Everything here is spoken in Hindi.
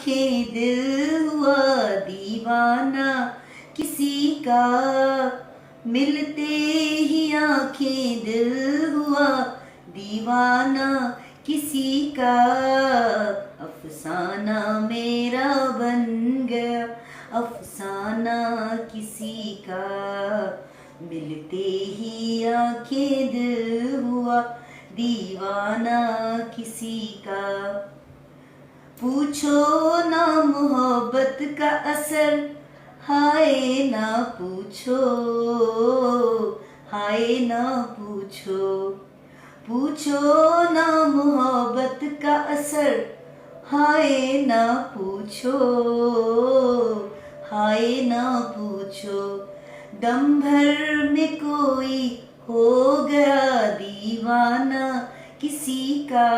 आंखें दिल हुआ दीवाना किसी का, मिलते ही आंखें दिल हुआ दीवाना किसी का। अफसाना मेरा बन गया अफसाना किसी का, मिलते ही आंखें दिल हुआ दीवाना किसी का। पूछो ना मोहब्बत का असर, हाय ना पूछो, हाय ना पूछो। पूछो ना मोहब्बत का असर, हाय ना पूछो, हाय ना पूछो। दम भर में कोई हो गया दीवाना किसी का,